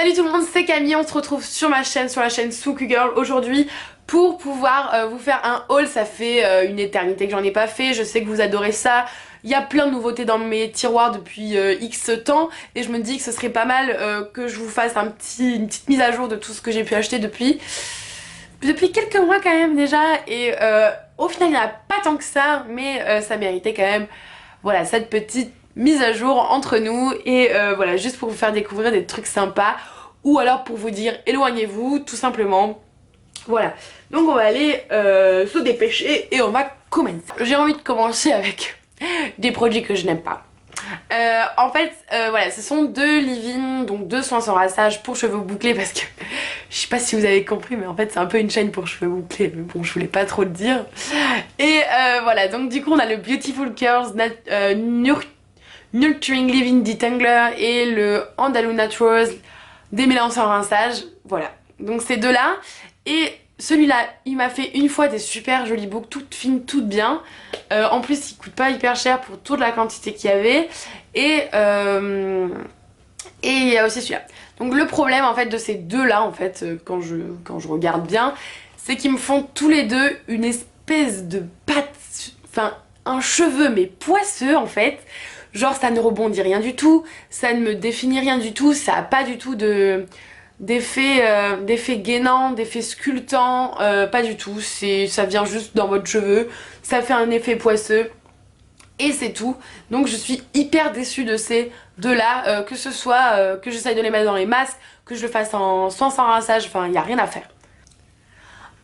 Salut tout le monde, c'est Camille, on se retrouve sur ma chaîne, sur la chaîne Souku Girl aujourd'hui pour pouvoir vous faire un haul. Ça fait une éternité que j'en ai pas fait, je sais que vous adorez ça. Il y a plein de nouveautés dans mes tiroirs depuis X temps et je me dis que ce serait pas mal que je vous fasse une petite mise à jour de tout ce que j'ai pu acheter depuis quelques mois quand même déjà. Et au final il n'y en a pas tant que ça, mais ça méritait quand même, voilà, cette petite mise à jour entre nous et voilà, juste pour vous faire découvrir des trucs sympas ou alors pour vous dire éloignez-vous tout simplement. Voilà, donc on va aller se dépêcher et on va commencer. J'ai envie de commencer avec des produits que je n'aime pas. En fait, voilà, ce sont deux leave-in, donc deux soins sans rinçage pour cheveux bouclés parce que je sais pas si vous avez compris, mais en fait c'est un peu une chaîne pour cheveux bouclés, mais bon, je voulais pas trop le dire. Et voilà, donc du coup on a le Beautiful Curls Nurturing Leave-in Detangler et le Andalou Naturals démêlant sans rinçage. Voilà, donc ces deux là. Et celui-là, il m'a fait une fois des super jolies boucles, toutes fines, toutes bien. En plus, il coûte pas hyper cher pour toute la quantité qu'il y avait. Et il y a aussi celui-là. Donc le problème en fait de ces deux-là, en fait, quand je regarde bien, c'est qu'ils me font tous les deux une espèce de pâte, enfin un cheveu mais poisseux en fait. Genre ça ne rebondit rien du tout, ça ne me définit rien du tout, ça a pas du tout d'effet gainant, d'effet sculptant, pas du tout, ça vient juste dans votre cheveu, ça fait un effet poisseux et c'est tout. Donc je suis hyper déçue de ces deux là, que ce soit que j'essaye de les mettre dans les masques, que je le fasse en soin sans rinçage, enfin il n'y a rien à faire.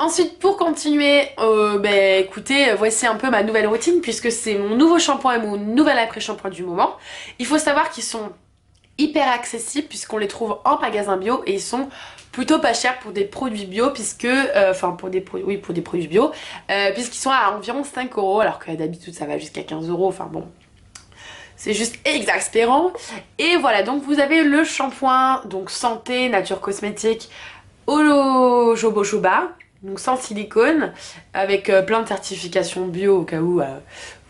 Ensuite, pour continuer, écoutez, voici un peu ma nouvelle routine puisque c'est mon nouveau shampoing et mon nouvel après-shampoing du moment. Il faut savoir qu'ils sont hyper accessibles puisqu'on les trouve en magasin bio et ils sont plutôt pas chers pour des produits bio puisque, pour des produits bio, puisqu'ils sont à environ 5 € alors que d'habitude ça va jusqu'à 15 €, enfin bon. C'est juste exaspérant. Et voilà, donc vous avez le shampoing, donc santé, nature cosmétique, Olo Jobo Joba. Donc sans silicone, avec plein de certifications bio au cas où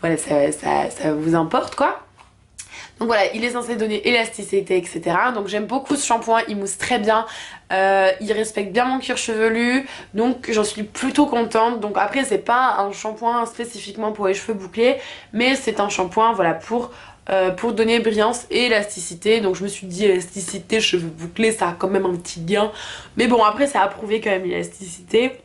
voilà, ça vous importe quoi. Donc voilà, il est censé donner élasticité, etc. Donc j'aime beaucoup ce shampoing, il mousse très bien, il respecte bien mon cuir chevelu, donc j'en suis plutôt contente. Donc après c'est pas un shampoing spécifiquement pour les cheveux bouclés, mais c'est un shampoing voilà pour donner brillance et élasticité. Donc je me suis dit élasticité, cheveux bouclés, ça a quand même un petit gain. Mais bon après ça a prouvé quand même l'élasticité.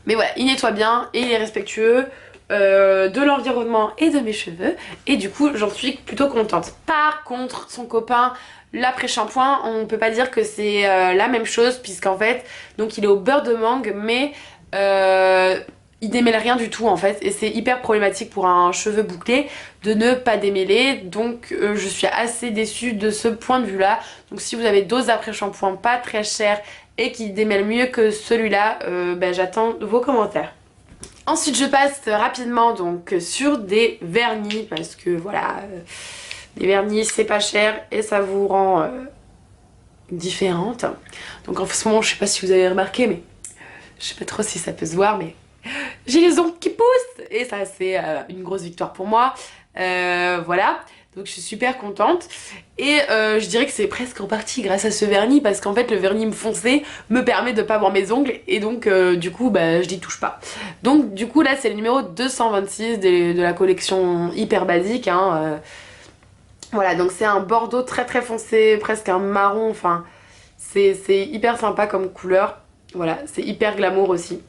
Mais voilà, il nettoie bien et il est respectueux de l'environnement et de mes cheveux. Et du coup j'en suis plutôt contente. Par contre son copain, l'après-shampoing, on peut pas dire que c'est la même chose puisqu'en fait, donc il est au beurre de mangue mais il démêle rien du tout en fait et c'est hyper problématique pour un cheveu bouclé de ne pas démêler, donc je suis assez déçue de ce point de vue là. Donc si vous avez d'autres après-shampoings pas très chers et qui démêlent mieux que celui-là, j'attends vos commentaires. Ensuite je passe rapidement donc sur des vernis parce que voilà, les vernis c'est pas cher et ça vous rend différente. Donc en ce moment je sais pas si vous avez remarqué mais je sais pas trop si ça peut se voir mais j'ai les ongles qui poussent et ça c'est une grosse victoire pour moi. Voilà, donc je suis super contente et je dirais que c'est presque reparti grâce à ce vernis parce qu'en fait le vernis foncé me permet de pas voir mes ongles et donc du coup je n'y touche pas. Donc du coup là c'est le numéro 226 de la collection hyper basique hein, voilà, donc c'est un bordeaux très très foncé, presque un marron, enfin c'est hyper sympa comme couleur. Voilà, c'est hyper glamour aussi.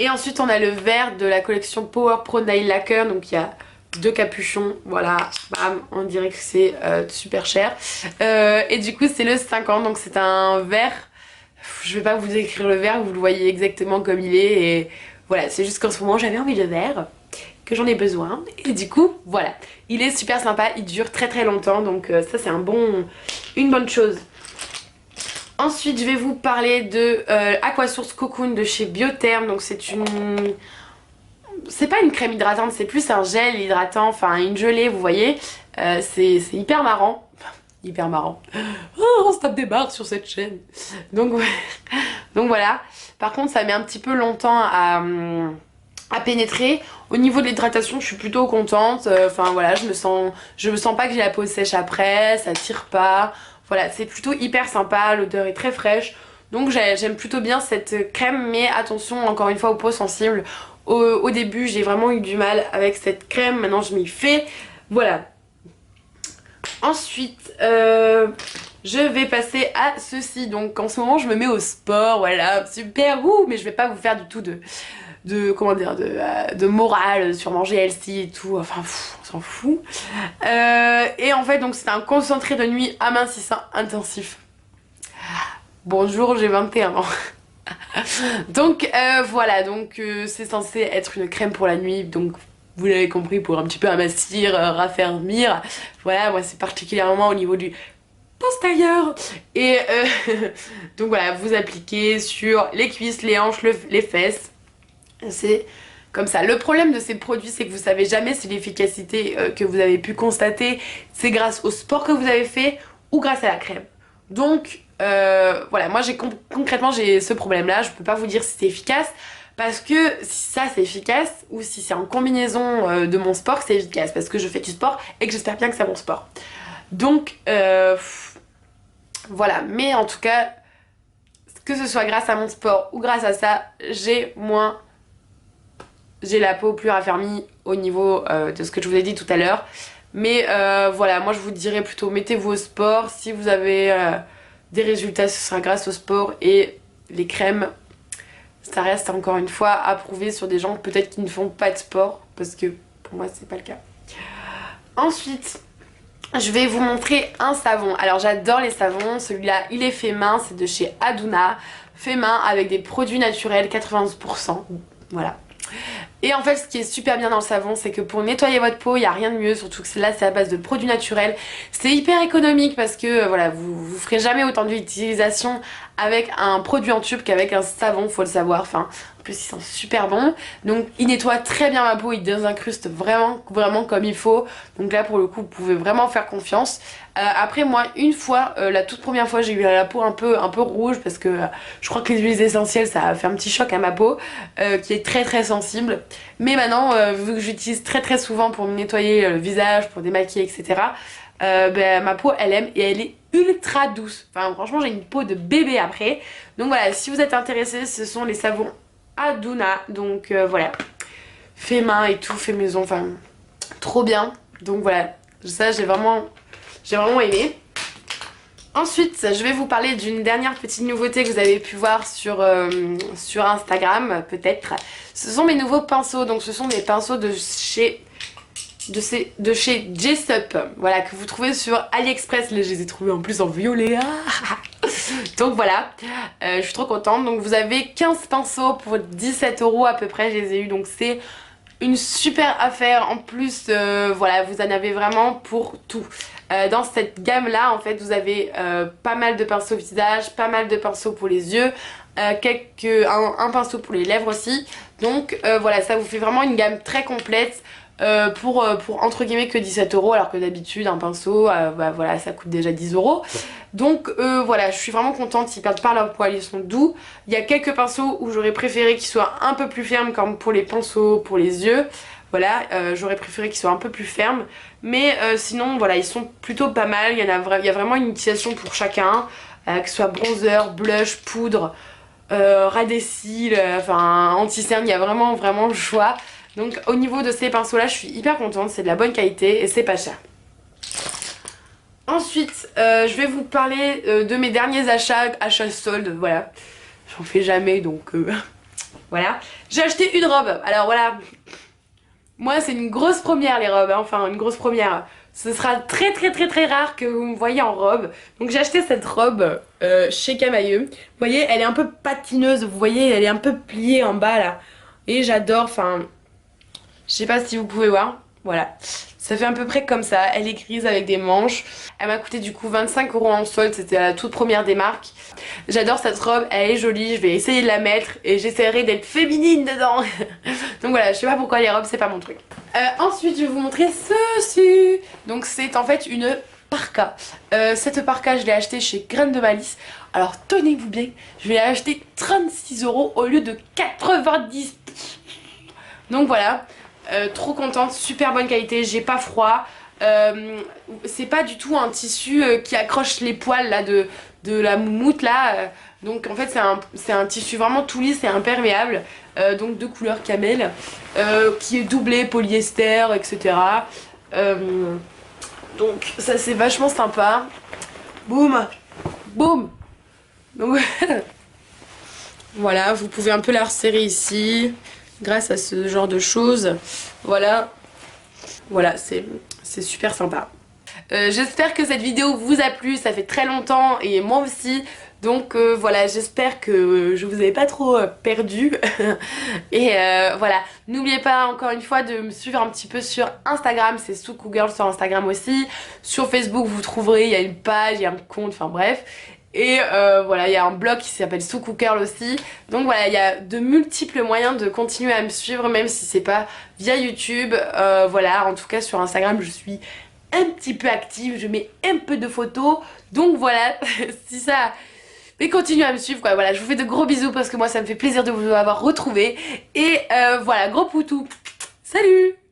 Et ensuite on a le vert de la collection Power Pro Nail Lacquer, donc il y a deux capuchons, voilà, bam, on dirait que c'est super cher. Et du coup c'est le 50, donc c'est un vert, je vais pas vous écrire le vert, vous le voyez exactement comme il est. Et voilà, c'est juste qu'en ce moment j'avais envie de vert, que j'en ai besoin, et du coup voilà, il est super sympa, il dure très très longtemps, donc ça c'est une bonne chose. Ensuite je vais vous parler de Aquasource Cocoon de chez Biotherm. Donc c'est pas une crème hydratante, c'est plus un gel hydratant, enfin une gelée vous voyez. C'est hyper marrant. Hyper marrant. Oh, on se tape des barres sur cette chaîne. Donc voilà. Par contre ça met un petit peu longtemps à pénétrer. Au niveau de l'hydratation je suis plutôt contente. Enfin voilà, je me sens pas que j'ai la peau sèche après, ça tire pas. Voilà, c'est plutôt hyper sympa, l'odeur est très fraîche. Donc j'aime plutôt bien cette crème, mais attention encore une fois aux peaux sensibles. Au début j'ai vraiment eu du mal avec cette crème, maintenant je m'y fais. Voilà. Ensuite, je vais passer à ceci. Donc en ce moment je me mets au sport, voilà, super, mais je vais pas vous faire du tout comment dire, de morale sur manger healthy et tout, enfin on s'en fout. Et en fait donc c'est un concentré de nuit amincissant intensif. Bonjour, j'ai 21 ans. Donc voilà, donc c'est censé être une crème pour la nuit, donc vous l'avez compris, pour un petit peu amincir, raffermir. Voilà, moi c'est particulièrement au niveau du postérieur. Et donc voilà, vous appliquez sur les cuisses, les hanches, les fesses. C'est comme ça. Le problème de ces produits, c'est que vous savez jamais si l'efficacité que vous avez pu constater, c'est grâce au sport que vous avez fait ou grâce à la crème. Donc voilà, moi concrètement j'ai ce problème là, je peux pas vous dire si c'est efficace parce que si ça c'est efficace ou si c'est en combinaison de mon sport que c'est efficace, parce que je fais du sport et que j'espère bien que c'est mon sport. Donc voilà, mais en tout cas que ce soit grâce à mon sport ou grâce à ça, j'ai la peau plus raffermie au niveau de ce que je vous ai dit tout à l'heure. Mais voilà, moi je vous dirais plutôt mettez-vous au sport. Si vous avez des résultats, ce sera grâce au sport. Et les crèmes, ça reste encore une fois à prouver sur des gens peut-être qui ne font pas de sport, parce que pour moi c'est pas le cas. Ensuite, je vais vous montrer un savon. Alors j'adore les savons, celui-là il est fait main, c'est de chez Aduna. Fait main avec des produits naturels, 91%, voilà. Et en fait ce qui est super bien dans le savon, c'est que pour nettoyer votre peau, il n'y a rien de mieux, surtout que là c'est à base de produits naturels. C'est hyper économique parce que voilà, vous ferez jamais autant d'utilisation avec un produit en tube qu'avec un savon, faut le savoir. Enfin, en plus ils sont super bons. Donc il nettoie très bien ma peau, il désincruste vraiment comme il faut. Donc là pour le coup vous pouvez vraiment faire confiance. Après moi une fois, la toute première fois j'ai eu la peau un peu rouge parce que je crois que les huiles essentielles ça a fait un petit choc à ma peau qui est très sensible. Mais maintenant vu que j'utilise très souvent pour me nettoyer le visage, pour démaquiller etc. Ma peau elle aime et elle est ultra douce. Enfin franchement j'ai une peau de bébé après. Donc voilà, si vous êtes intéressés, ce sont les savons Aduna. Donc voilà, fait main et tout, fait maison, enfin trop bien. Donc voilà, ça j'ai vraiment aimé. Ensuite, je vais vous parler d'une dernière petite nouveauté que vous avez pu voir sur Instagram peut-être. Ce sont mes nouveaux pinceaux. Donc ce sont des pinceaux de chez Jessup, voilà, que vous trouvez sur AliExpress. Là je les ai trouvés en plus en violet. Donc voilà, je suis trop contente. Donc vous avez 15 pinceaux pour 17 € à peu près, je les ai eu. Donc c'est une super affaire. En plus voilà, vous en avez vraiment pour tout. Dans cette gamme là en fait vous avez pas mal de pinceaux visage, pas mal de pinceaux pour les yeux, un pinceau pour les lèvres aussi. Donc voilà, ça vous fait vraiment une gamme très complète. Pour entre guillemets que 17 € alors que d'habitude un pinceau voilà ça coûte déjà 10 €. Donc voilà, je suis vraiment contente, ils perdent pas leur poil, ils sont doux. Il y a quelques pinceaux où j'aurais préféré qu'ils soient un peu plus fermes, comme pour les pinceaux pour les yeux. Voilà, j'aurais préféré qu'ils soient un peu plus fermes. Mais sinon voilà, ils sont plutôt pas mal. Il y a vraiment une utilisation pour chacun, que ce soit bronzer, blush, poudre, ras des cils, enfin anti-cerne, il y a vraiment le choix. Donc au niveau de ces pinceaux là je suis hyper contente, c'est de la bonne qualité et c'est pas cher. Ensuite je vais vous parler de mes derniers achats soldes, voilà. J'en fais jamais donc voilà. J'ai acheté une robe, alors voilà. Moi c'est une grosse première les robes, hein. Enfin une grosse première. Ce sera très rare que vous me voyez en robe. Donc j'ai acheté cette robe chez Camailleux. Vous voyez elle est un peu patineuse, vous voyez elle est un peu pliée en bas là. Et j'adore, enfin... Je sais pas si vous pouvez voir, voilà. Ça fait à peu près comme ça, elle est grise avec des manches. Elle m'a coûté du coup 25 € en solde, c'était la toute première des marques. J'adore cette robe, elle est jolie, je vais essayer de la mettre et j'essaierai d'être féminine dedans. Donc voilà, je sais pas pourquoi les robes c'est pas mon truc. Ensuite je vais vous montrer ceci. Donc c'est en fait une parka. Cette parka je l'ai achetée chez Graines de Malice. Alors tenez-vous bien, je vais l'acheter 36 € au lieu de 90. Donc voilà. Trop contente, super bonne qualité, j'ai pas froid, C'est pas du tout un tissu qui accroche les poils là de la moumoute là. Donc en fait c'est un tissu vraiment tout lisse et imperméable. Donc de couleur camel. Qui est doublé polyester, etc. Donc ça c'est vachement sympa. Boum. Boum. Donc voilà, vous pouvez un peu la resserrer ici grâce à ce genre de choses. Voilà, voilà, c'est super sympa. J'espère que cette vidéo vous a plu, ça fait très longtemps et moi aussi. Donc voilà, j'espère que je vous ai pas trop perdu. Et voilà, n'oubliez pas encore une fois de me suivre un petit peu sur Instagram, c'est SoukoGirl sur Instagram aussi. Sur Facebook vous trouverez, il y a une page, il y a un compte, enfin bref. Et voilà, il y a un blog qui s'appelle SoukoGirl aussi. Donc voilà, il y a de multiples moyens de continuer à me suivre, même si c'est pas via YouTube. Voilà, en tout cas sur Instagram je suis un petit peu active, je mets un peu de photos. Donc voilà, si ça... Mais continuez à me suivre quoi, voilà, je vous fais de gros bisous parce que moi ça me fait plaisir de vous avoir retrouvé. Et voilà, gros poutou, salut!